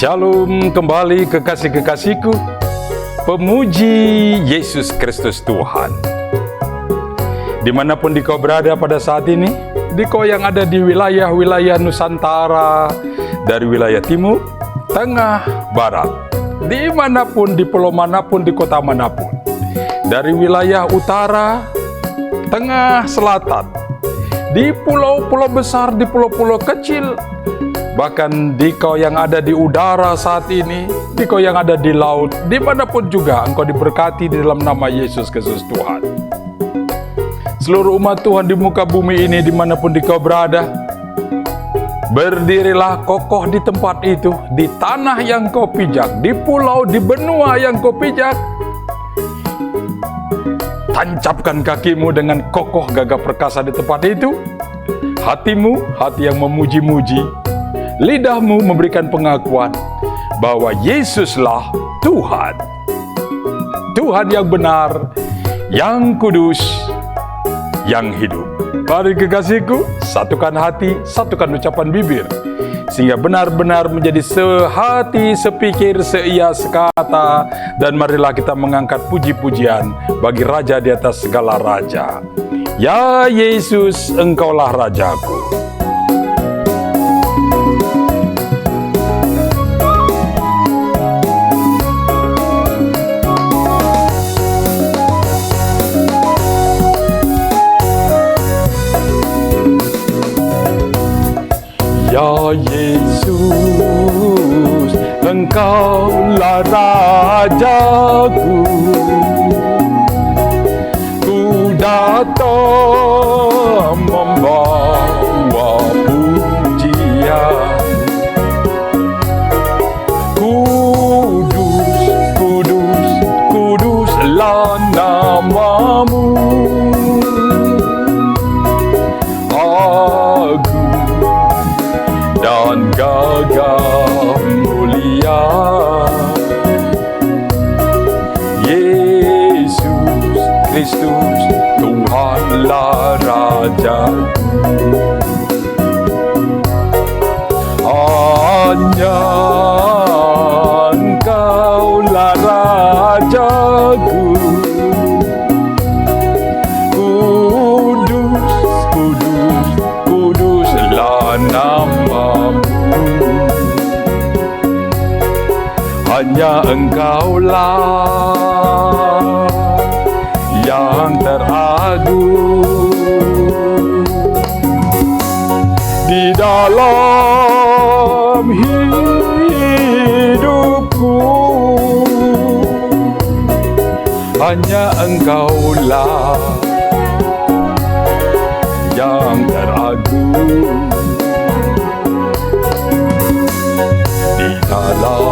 Shalom, kembali kekasih-kekasihku, pemuji Yesus Kristus Tuhan. Dimanapun kau berada pada saat ini, kau yang ada di wilayah-wilayah Nusantara, dari wilayah timur, tengah, barat, dimanapun, di pulau manapun, di kota manapun, dari wilayah utara, tengah, selatan, di pulau-pulau besar, di pulau-pulau kecil, bahkan di kau yang ada di udara saat ini, di kau yang ada di laut, dimanapun juga engkau diberkati di dalam nama Yesus Kristus Tuhan. Seluruh umat Tuhan di muka bumi ini, dimanapun kau berada, berdirilah kokoh di tempat itu, di tanah yang kau pijak, di pulau, di benua yang kau pijak. Tancapkan kakimu dengan kokoh gagah perkasa di tempat itu. Hatimu, hati yang memuji-muji. Lidahmu memberikan pengakuan bahwa Yesuslah Tuhan. Tuhan yang benar, yang kudus, yang hidup. Mari kekasihku, satukan hati, satukan ucapan bibir, sehingga benar-benar menjadi sehati, sepikir, seia, sekata. Dan marilah kita mengangkat puji-pujian bagi Raja di atas segala raja. Ya Yesus, Engkaulah Rajaku. Ya Yesus, Engkaulah Rajaku. Ku datang membawa pujian. Kudus, kudus, kuduslah namamu. Dan gagah mulia, Yesus Kristus Tuhanlah Rajaku. Hanya Engkaulah Rajaku. Kudus, kudus, kuduslah namamu. Hanya Engkaulah yang teragung di dalam hidupku. Hanya Engkaulah yang teragung di dalam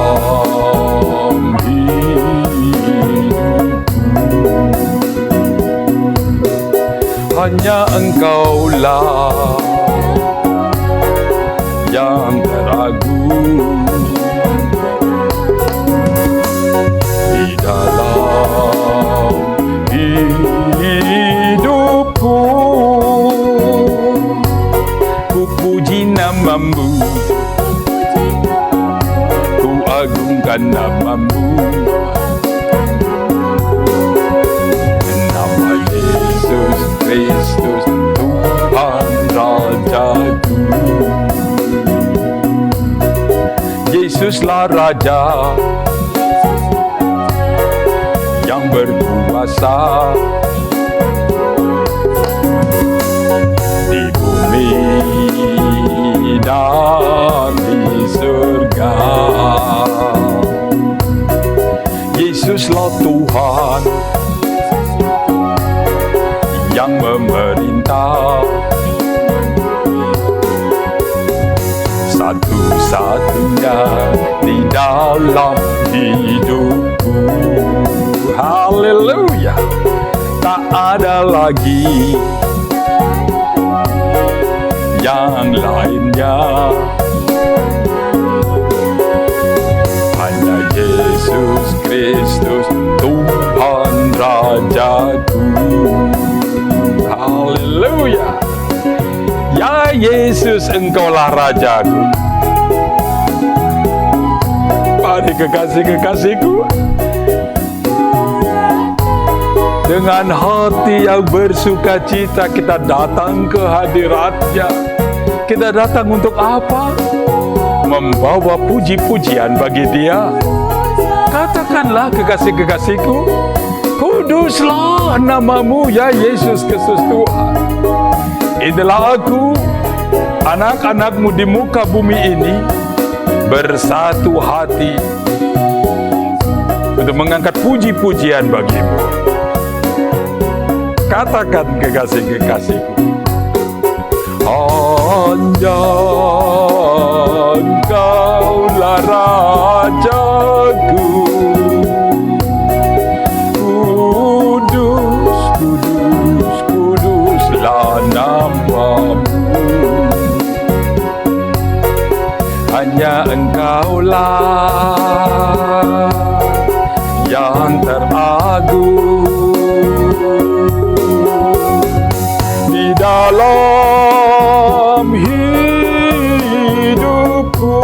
hidupku. Hanya Engkaulah yang teragung di dalam hidupku. Ku puji namamu, ku agungkan namamu. Nama Yesus Kristus Tuhan Rajaku. Yesuslah Raja yang berkuasa di bumi dan di surga. Yesuslah Tuhan yang memerintah, satu-satunya di dalam hidupku. Haleluya. Tak ada lagi yang lainnya. Hanya Yesus Kristus Tuhan Rajaku. Haleluya. Ya Yesus, Engkaulah Rajaku. Mari kekasih-kekasihku, dengan hati yang bersuka cita kita datang ke hadirat-Nya. Kita datang untuk apa? Membawa puji-pujian bagi Dia. Katakanlah kekasih-kekasihku, kuduslah nama-Mu ya Yesus Kristus Tuhan. Inilah aku, anak-anak-Mu di muka bumi ini, bersatu hati untuk mengangkat puji-pujian bagi-Mu. Katakan kekasih-kekasihku, hanya Engkaulah Rajaku, kudus, kudus, kuduslah nama-Mu. Hanya Engkaulah yang teragung di dalam hidupku.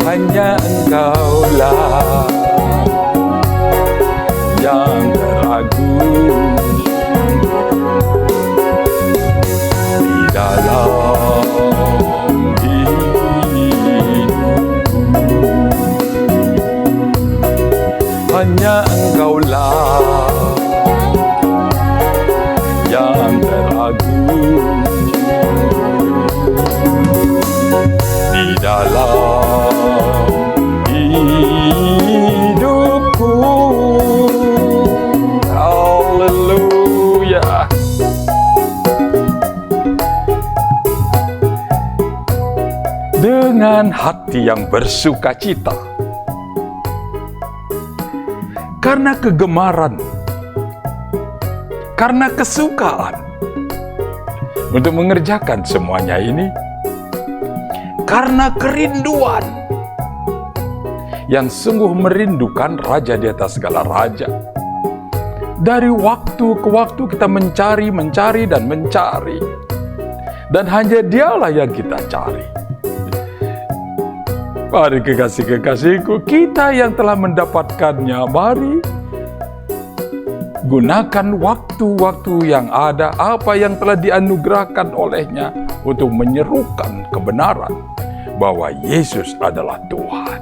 Hanya Engkaulah yang teragung di dalam hidupku. Hanya Engkaulah yang teragung di dalam hidupku. Haleluya. Dengan hati yang bersuka cita karena kegemaran, karena kesukaan untuk mengerjakan semuanya ini, karena kerinduan yang sungguh merindukan Raja di atas segala raja. Dari waktu ke waktu kita mencari, dan mencari, dan hanya Dialah yang kita cari. Mari kekasih-kekasihku, kita yang telah mendapatkannya, mari gunakan waktu-waktu yang ada, apa yang telah dianugerahkan olehnya untuk menyerukan kebenaran bahwa Yesus adalah Tuhan.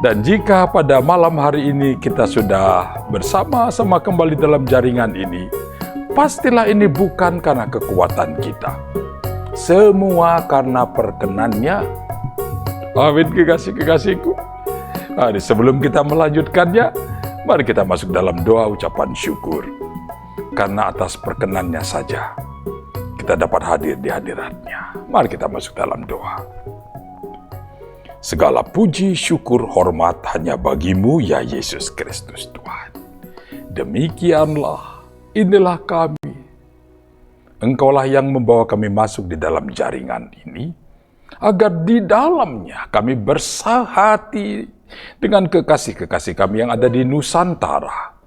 Dan jika pada malam hari ini kita sudah bersama-sama kembali dalam jaringan ini, pastilah ini bukan karena kekuatan kita. Semua karena perkenan-Nya. Amin kekasih-kekasihku. Mari sebelum kita melanjutkannya, mari kita masuk dalam doa ucapan syukur. Karena atas perkenan-Nya saja kita dapat hadir di hadirat-Nya. Mari kita masuk dalam doa. Segala puji, syukur, hormat hanya bagi-Mu ya Yesus Kristus Tuhan. Demikianlah, inilah kami. Engkaulah yang membawa kami masuk di dalam jaringan ini, agar di dalamnya kami bersahati dengan kekasih-kekasih kami yang ada di Nusantara,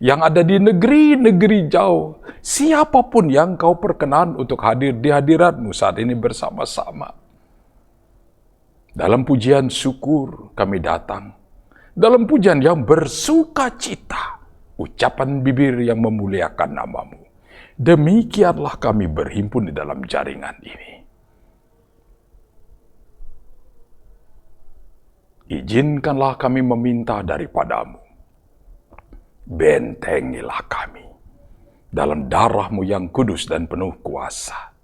yang ada di negeri-negeri jauh, siapapun yang Kau perkenan untuk hadir di hadirat-Mu saat ini bersama-sama. Dalam pujian syukur kami datang, dalam pujian yang bersuka cita, ucapan bibir yang memuliakan nama-Mu. Demikianlah kami berhimpun di dalam jaringan ini. Izinkanlah kami meminta daripada-Mu. Bentengilah kami dalam darah-Mu yang kudus dan penuh kuasa.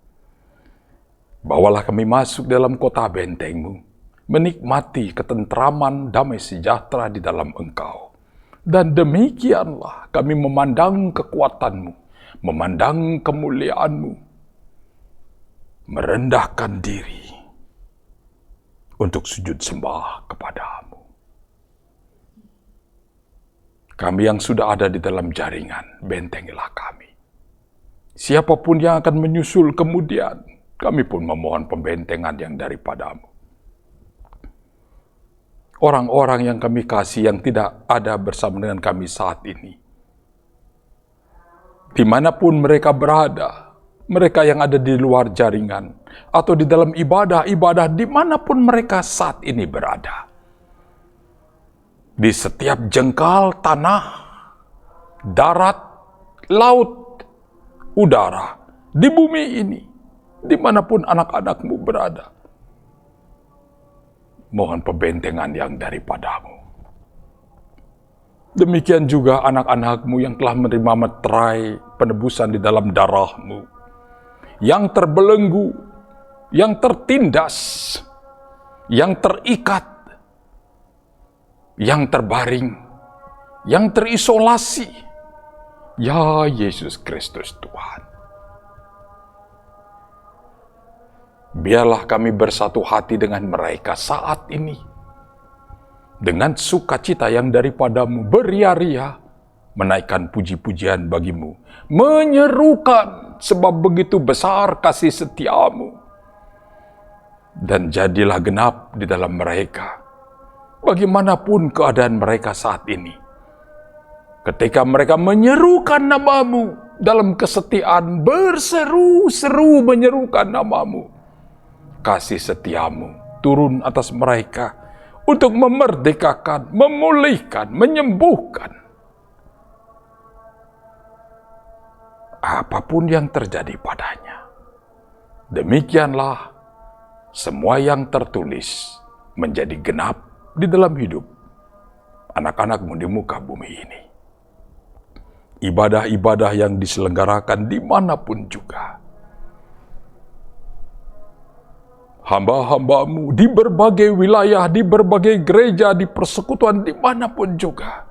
Bawalah kami masuk dalam kota benteng-Mu, menikmati ketentraman damai sejahtera di dalam Engkau. Dan demikianlah kami memandang kekuatan-Mu, memandang kemuliaan-Mu, merendahkan diri untuk sujud sembah kepada-Mu. Kami yang sudah ada di dalam jaringan, bentengilah kami. Siapapun yang akan menyusul kemudian, kami pun memohon pembentengan yang daripada-Mu. Orang-orang yang kami kasih yang tidak ada bersama dengan kami saat ini, dimanapun mereka berada, mereka yang ada di luar jaringan, atau di dalam ibadah-ibadah dimanapun mereka saat ini berada. Di setiap jengkal tanah, darat, laut, udara, di bumi ini, dimanapun anak-anakmu berada. Mohon perbentengan yang daripadamu. Demikian juga anak-anakmu yang telah menerima meterai penebusan di dalam darahmu, yang terbelenggu, yang tertindas, yang terikat, yang terbaring, yang terisolasi. Ya Yesus Kristus Tuhan, biarlah kami bersatu hati dengan mereka saat ini, dengan sukacita yang daripadamu, beria-ria menaikkan puji-pujian bagimu, menyerukan sebab begitu besar kasih setiamu. Dan jadilah genap di dalam mereka, bagaimanapun keadaan mereka saat ini. Ketika mereka menyerukan namamu dalam kesetiaan, berseru-seru menyerukan namamu, kasih setiamu turun atas mereka untuk memerdekakan, memulihkan, menyembuhkan. Apapun yang terjadi padanya, demikianlah semua yang tertulis menjadi genap di dalam hidup anak-anakmu di muka bumi ini. Ibadah-ibadah yang diselenggarakan dimanapun juga, hamba-hambamu di berbagai wilayah, di berbagai gereja, di persekutuan, dimanapun juga,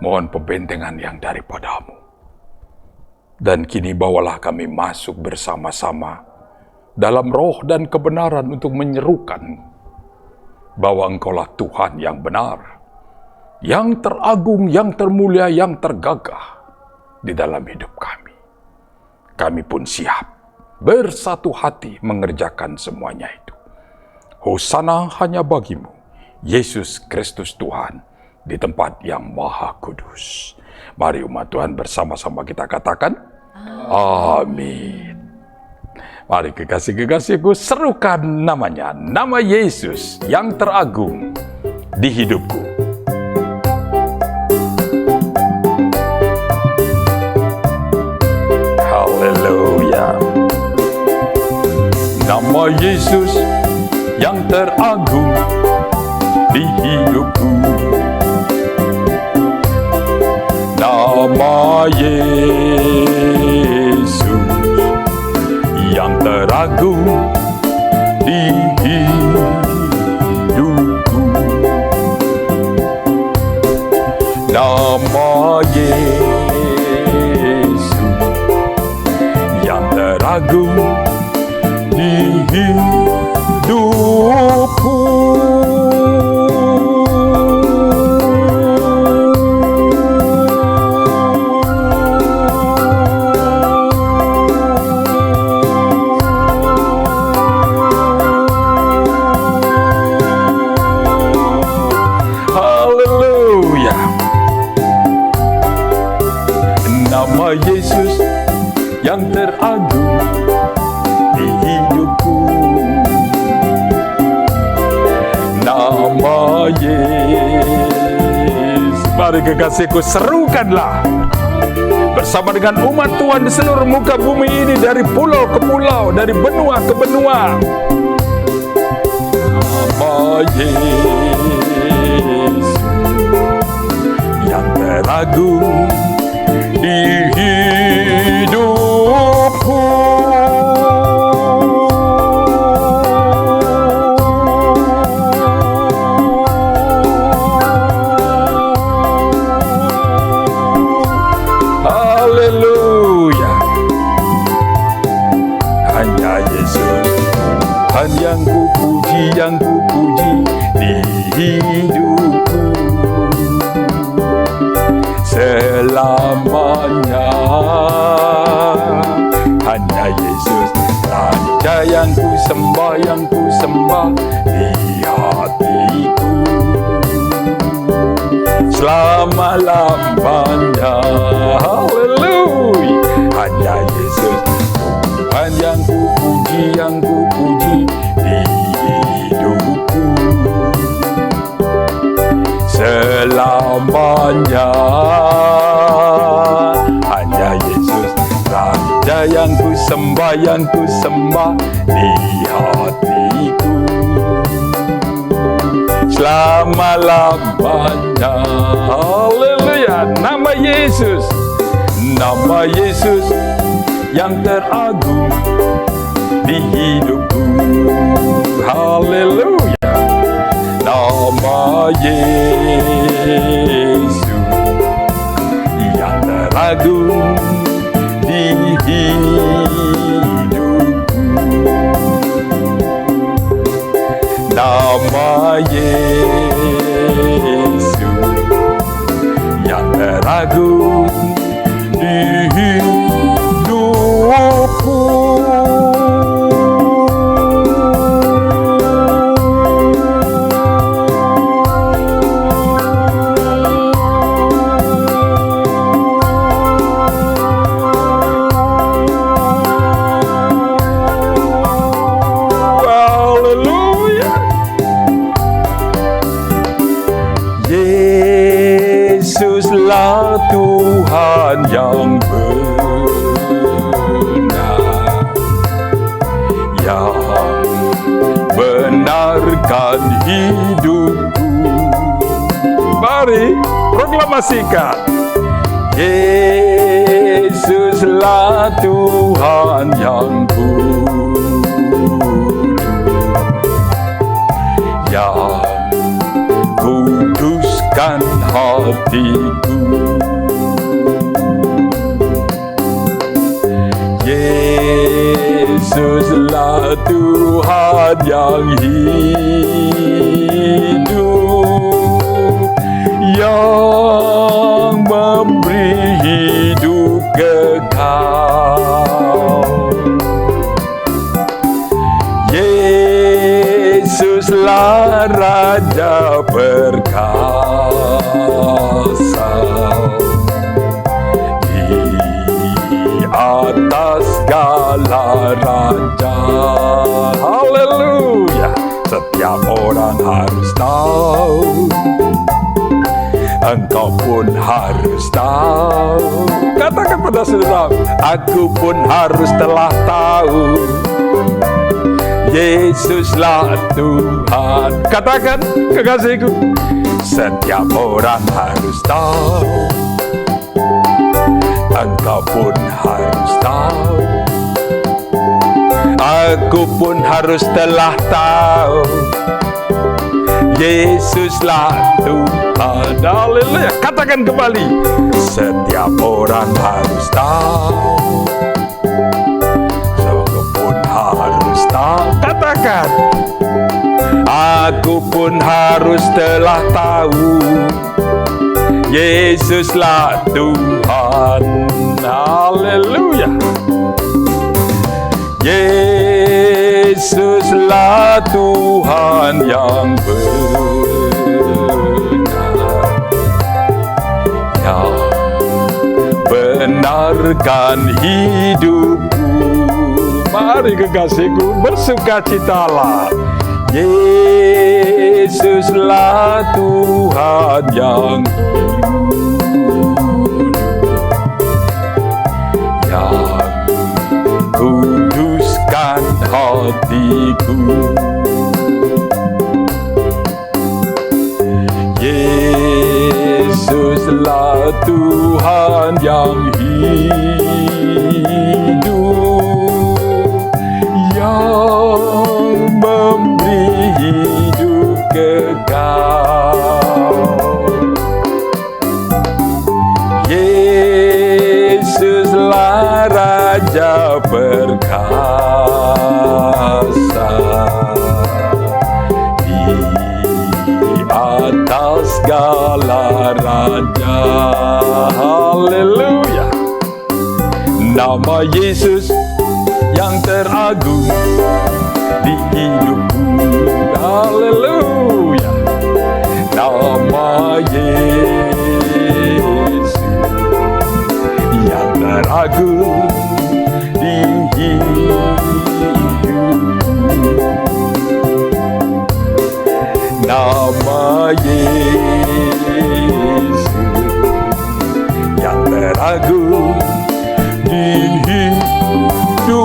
mohon perbentengan yang daripadamu. Dan kini bawalah kami masuk bersama-sama dalam roh dan kebenaran untuk menyerukan bahwa Engkaulah Tuhan yang benar, yang teragung, yang termulia, yang tergagah di dalam hidup kami. Kami pun siap bersatu hati mengerjakan semuanya itu. Hosana hanya bagimu, Yesus Kristus Tuhan, di tempat yang maha kudus. Mari umat Tuhan bersama-sama kita katakan, amin. Mari kekasih-kekasihku, serukan namanya, nama Yesus yang teragung di hidupku. Haleluya. Nama Yesus yang teragung di hidupku. Nama Yesus yang teragung di hidupku. Nama Yesus yang teragung di hidupku. Haleluya. Nama Yesus yang teragung di hidupku. Nama Yesus. Mari kekasihku, serukanlah bersama dengan umat Tuhan di seluruh muka bumi ini, dari pulau ke pulau, dari benua ke benua. Nama Yesus yang teragung di hidupku. Haleluya. Hanya Yesus Tuhan yang kupuji, yang kupuji di hidupku selamanya. Hanya Yesus Raja yang ku sembah di hatiku selama-lamanya. Haleluya. namanya. Hanya Yesus Raja yang ku sembah di hatiku selama-lamanya. Haleluya. Nama Yesus yang teragung di hidupku. Haleluya. Nama Yesus yang teragung di hidupku. Nama Yesus yang teragung di hidupku. Yesuslah Tuhan yang benar, yang benarkan hidupku. Mari proklamasikan. Yesuslah Tuhan yang kudus, yang kuduskan hatiku. Yesuslah Tuhan yang hidup, yang memberi hidup kekal. Yesuslah Raja perkasa di atas segala raja. Haleluya. Setiap orang harus tahu, engkau pun harus tahu. Katakan pada saudara, aku pun harus telah tahu. Yesuslah Tuhan. Katakan kekasihku, setiap orang harus tahu, engkau pun harus tahu, aku pun harus telah tahu. Yesuslah Tuhan. Haleluya. Katakan kembali, setiap orang harus tahu, harus tahu. Katakan, aku pun harus telah tahu. Yesuslah Tuhan. Haleluya. Yesuslah Tuhan yang benar, yang benarkan hidupku. Mari kekasihku, bersukacitalah. Yesuslah Tuhan yang hidup, yang kuduskan hatiku. Yesuslah Tuhan yang hidup, yang memberi hidup kekal. Yesuslah Raja perkasa di atas segala raja. Haleluya. Nama Yesus yang teragung di hidupku. Haleluya. Nama Yesus yang teragung di hidupku. Nama Yesus agung di hidupku.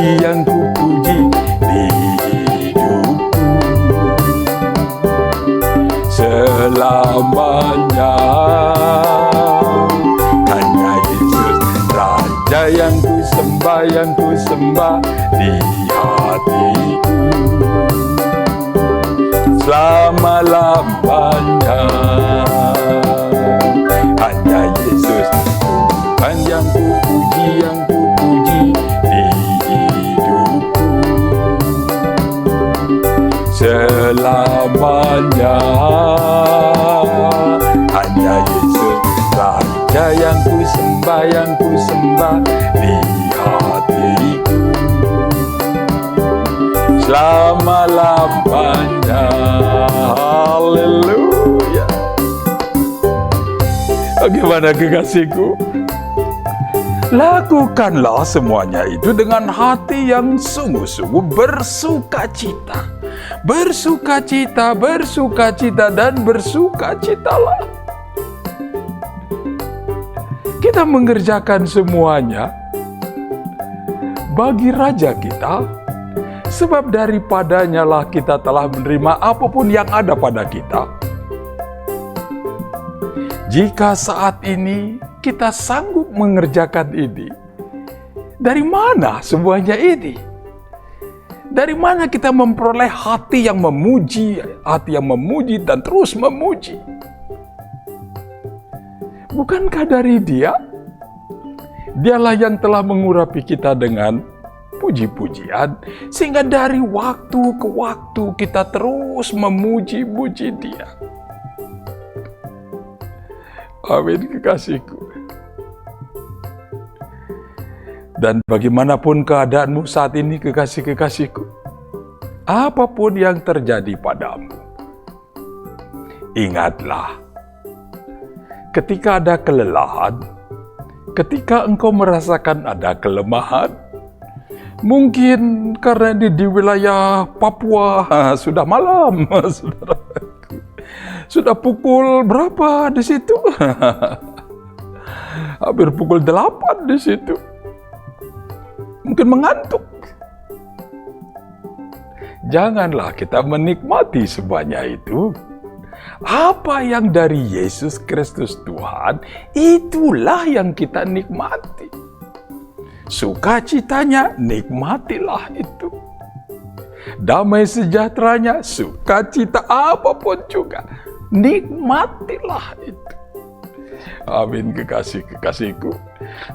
Yang kupuji di hidupku selamanya. Hanya Yesus Raja yang ku sembah di hatiku selama-lamanya. Hanya Yesus Tuhan yang kupuji di hidupku selamanya. Hanya Yesus Raja yang ku sembah di hatiku selama-lamanya. Haleluya. Bagaimana kekasihku? Lakukanlah semuanya itu dengan hati yang sungguh-sungguh bersukacita. Bersukacita dan bersukacitalah. Kita mengerjakan semuanya bagi Raja kita, sebab daripadanya lah kita telah menerima apapun yang ada pada kita. Jika saat ini kita sanggup mengerjakan ini, dari mana semuanya ini? Dari mana kita memperoleh hati yang memuji dan terus memuji? Bukankah dari Dia? Dialah yang telah mengurapi kita dengan puji-pujian, sehingga dari waktu ke waktu kita terus memuji-puji Dia. Amin, kekasihku. Dan bagaimanapun keadaanmu saat ini, kekasih-kekasihku, apapun yang terjadi padamu, ingatlah, ketika ada kelelahan, ketika engkau merasakan ada kelemahan, mungkin karena di wilayah Papua sudah malam, saudaraku. Sudah pukul berapa di situ? Hampir pukul 8 di situ. Mungkin mengantuk. Janganlah kita menikmati semuanya itu. Apa yang dari Yesus Kristus Tuhan, itulah yang kita nikmati. Sukacitanya, nikmatilah itu. Damai sejahteranya, sukacita apapun juga, nikmatilah itu. Amin, kekasih-kekasihku.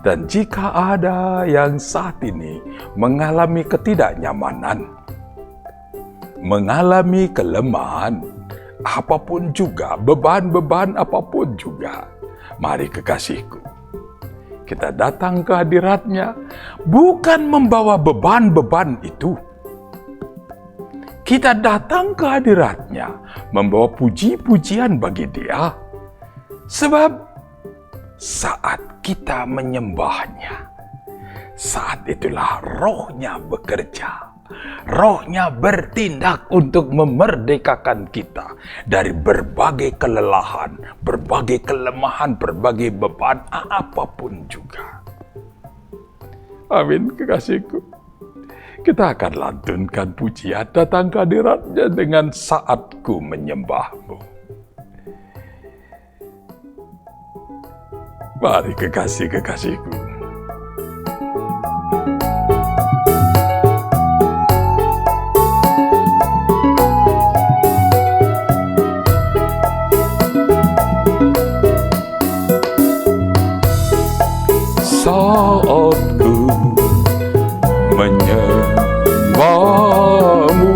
Dan jika ada yang saat ini mengalami ketidaknyamanan, mengalami kelemahan, apapun juga, beban-beban apapun juga, mari kekasihku, kita datang ke hadirat-Nya, bukan membawa beban-beban itu. Kita datang ke hadirat-Nya, membawa puji-pujian bagi Dia. Sebab saat kita menyembah-Nya, saat itulah Roh-Nya bekerja. Roh-Nya bertindak untuk memerdekakan kita dari berbagai kelelahan, berbagai kelemahan, berbagai beban, apapun juga. Amin, kekasihku. Kita akan lantunkan pujian datang ke hadirat-Nya dengan saatku menyembah-Mu. Mari kekasih-kekasihku. Saatku menyembah-Mu,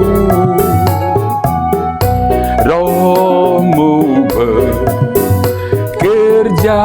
Roh-Mu bekerja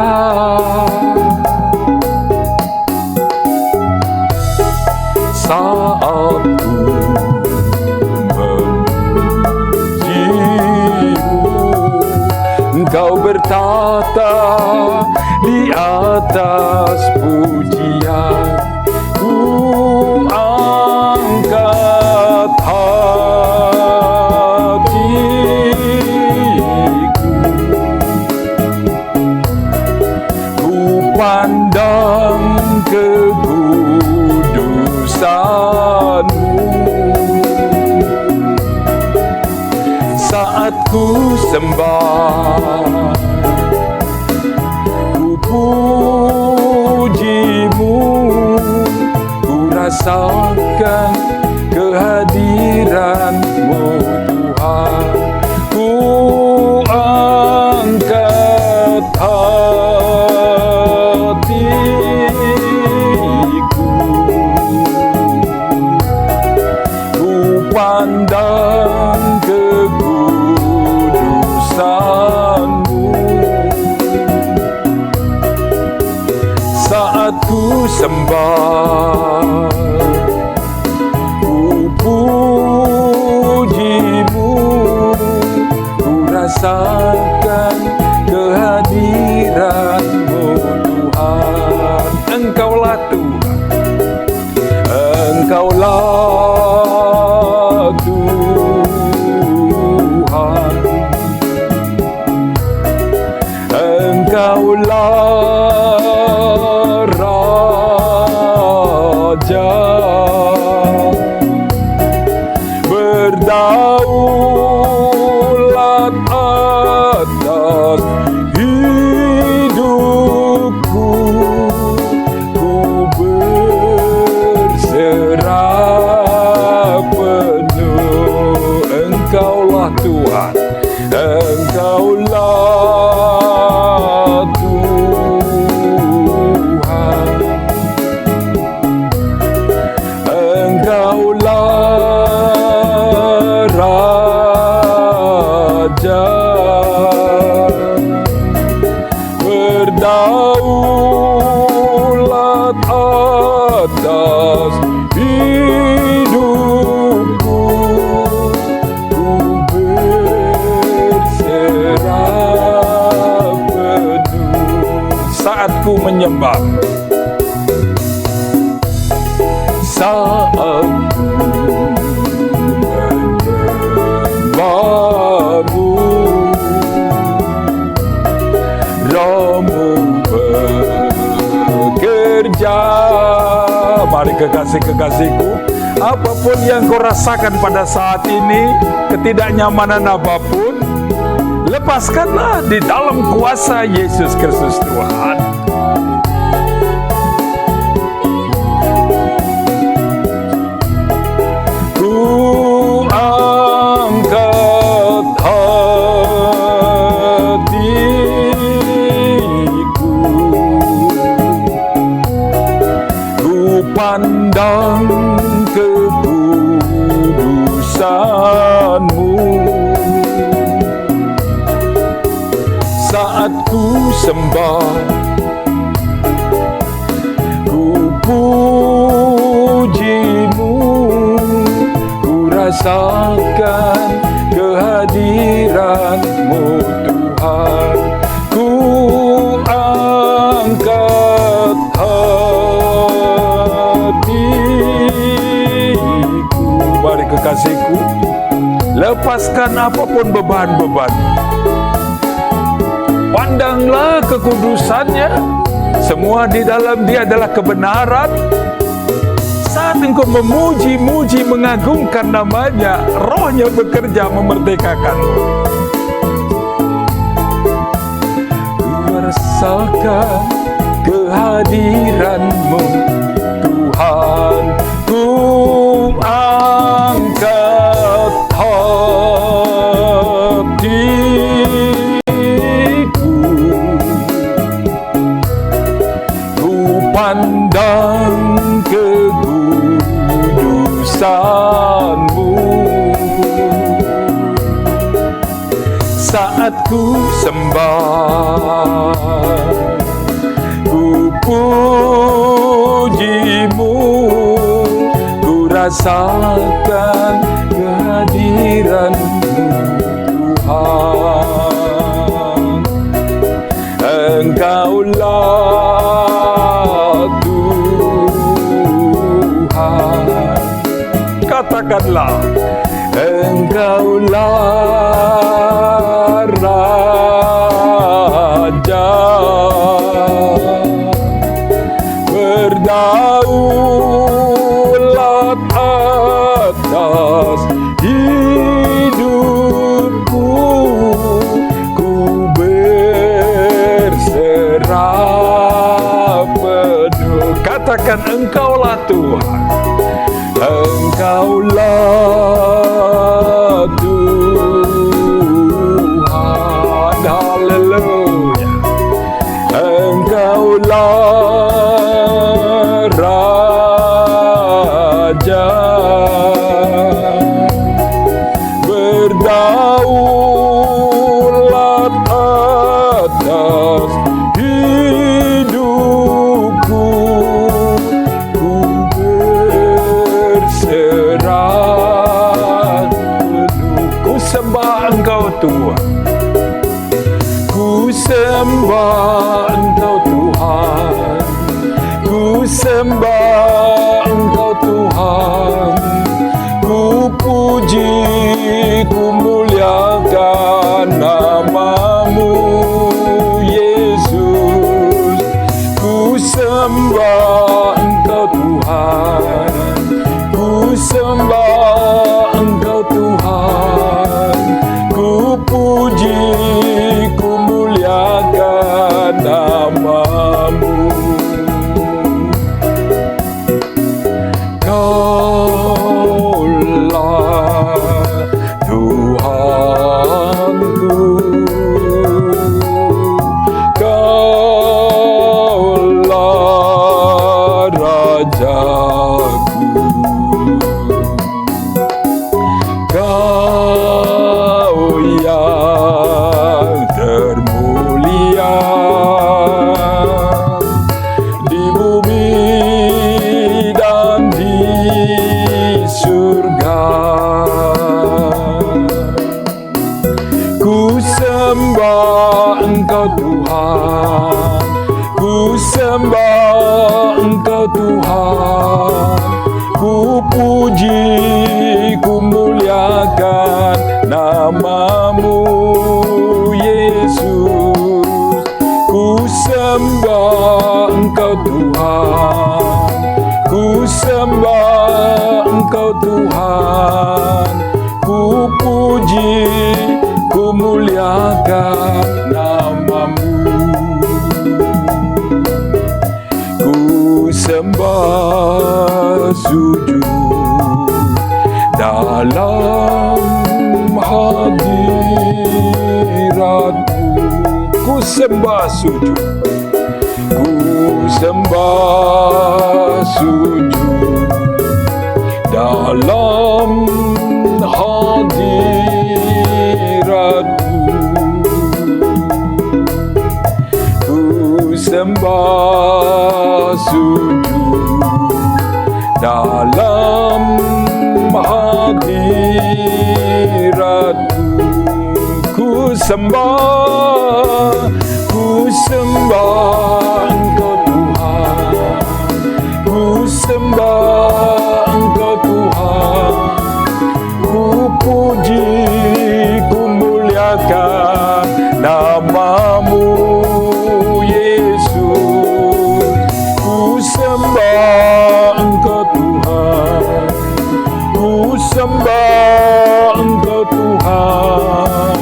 pandang kekudusan-Mu. Saat ku sembah, ku puji-Mu, ku rasakan kehadiran-Mu Tuhan. Ku angkat hatiku, ku pandang kekudusan-Mu. Saat ku sembah, ku puji-Mu, ku rasakan kehadiran-Mu Tuhan. Engkaulah Tuhan, Engkaulah Tuhan, Engkaulah Raja, berdaulat atas hidupku. Ku berserah penuh. Engkaulah Tuhan, Engkaulah Tuhan, Engkaulah Raja, berdaulat atas hidupku. Ku berserah penuh. Saat ku menyembah, saat ku menyembah-Mu, Roh-Mu bekerja. Mari kekasih-kekasihku, apapun yang kau rasakan pada saat ini, ketidaknyamanan apapun, lepaskanlah di dalam kuasa Yesus Kristus Tuhan. Ku angkat hatiku, ku pandang kekudusan-Mu. Saat ku sembah, ku puji-Mu, ku rasakan kehadiran-Mu Tuhan. Ku angkat hatiku. Mari kekasihku, lepaskan apapun beban-beban. Pandanglah kekudusan-Nya. Semua di dalam Dia adalah kebenaran. Saat engkau memuji-muji, mengagungkan nama-Nya, Roh-Nya bekerja memerdekakanmu. Ku rasakan kehadiran-Mu Tuhan. Ku angkat hatiku, ku pandang kekudusan-Mu. Saat ku sembah, ku puji-Mu, ku rasakan kehadiran-Mu Tuhan. Engkaulah Tuhan. Katakanlah, Engkaulah Raja, berdaulat atas hidupku, ku berserah penuh. Katakan, Engkaulah Tuhan, Engkaulah Tuhan. Haleluya. Engkaulah Raja, berdaulat atas hidupku, ku berserah penuh. Ku sembah Engkau Tuhan, ku sembah Engkau Tuhan, ku sembah Engkau Tuhan, ku puji, ku muliakan nama-Mu Yesus. Ku sembah Engkau Tuhan, ku sembah Engkau Tuhan, ku puji, ku muliakan nama-Mu. Kaulah Tuhanku, Kaulah Rajaku, Kau yang termulia di bumi dan di surga. Ku sembah Engkau Tuhan, ku sembah Engkau Tuhan, ku puji, ku muliakan nama-Mu Yesus. Ku sembah Engkau Tuhan, ku sembah Engkau Tuhan, ku puji, ku muliakan nama-Mu. Ku sembah sujud dalam hadirat-Mu. Ku sembah sujud, ku sembah sujud dalam hadirat-Mu. Ku sembah sujud dalam hadirat-Mu. Ku sembah Engkau Tuhan, ku sembah Engkau Tuhan, ku puji, ku muliakan nama-Mu Yesus. Ku sembah Engkau Tuhan, ku sembah Engkau Tuhan,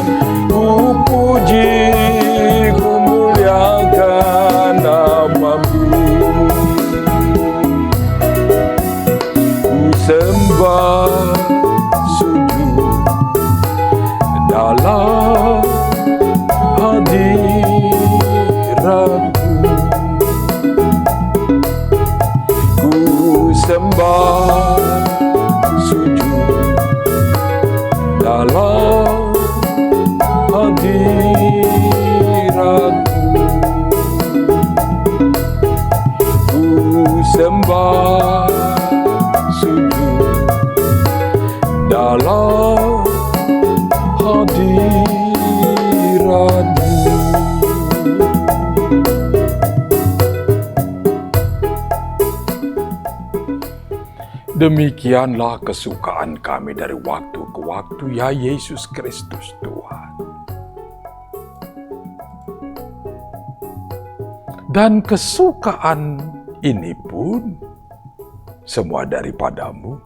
ku puji, ku muliakan nama-Mu. Ku sembah sujud dalam hadirat-Mu. Ku sembah sujud dalam hadirat-Mu. Ku sembah sujud dalam hadirat-Mu. Demikianlah kesukaan kami dari waktu ke waktu, ya Yesus Kristus Tuhan. Dan kesukaan ini pun semua daripadamu.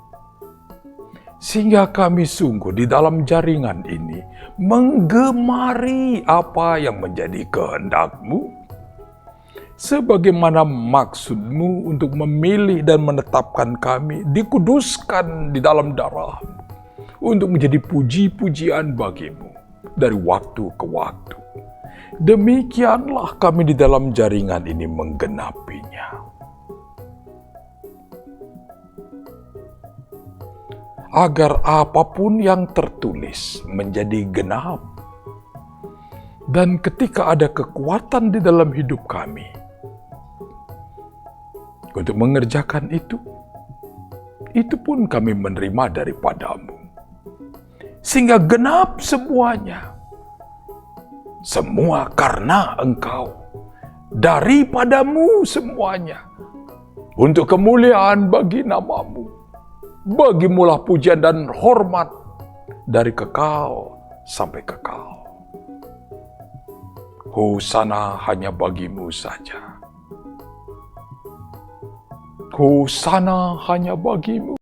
Sehingga kami sungguh di dalam jaringan ini menggemari apa yang menjadi kehendak-Mu, sebagaimana maksud-Mu untuk memilih dan menetapkan kami dikuduskan di dalam darah-Mu, untuk menjadi puji-pujian bagi-Mu dari waktu ke waktu. Demikianlah kami di dalam jaringan ini menggenapinya. Agar apapun yang tertulis menjadi genap. Dan ketika ada kekuatan di dalam hidup kami untuk mengerjakan itu pun kami menerima daripada-Mu. Sehingga genap semuanya. Semua karena Engkau. Daripada-Mu semuanya. Untuk kemuliaan bagi nama-Mu. Bagimulah pujian dan hormat dari kekal sampai kekal. Hosana hanya bagi-Mu saja. Hosana hanya bagi-Mu,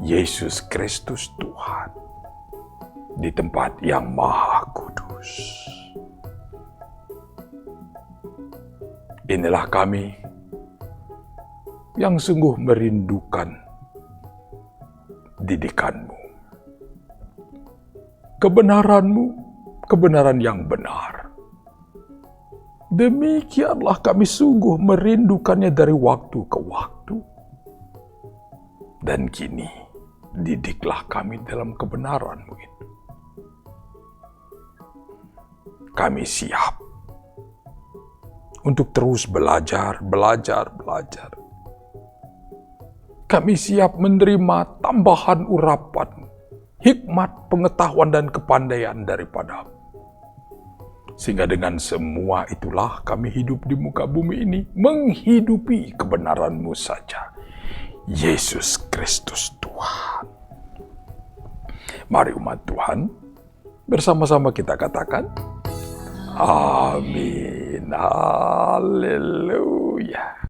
Yesus Kristus Tuhan, di tempat yang maha kudus. Inilah kami yang sungguh merindukan didikan-Mu, kebenaran-Mu, kebenaran yang benar. Demikianlah kami sungguh merindukannya dari waktu ke waktu. Dan kini, didiklah kami dalam kebenaran-Mu itu. Kami siap untuk terus belajar. Kami siap menerima tambahan urapan, hikmat, pengetahuan, dan kepandaian daripada-Mu. Sehingga dengan semua itulah kami hidup di muka bumi ini, menghidupi kebenaran-Mu saja. Yesus Kristus Tuhan. Mari umat Tuhan, bersama-sama kita katakan, amin, haleluya.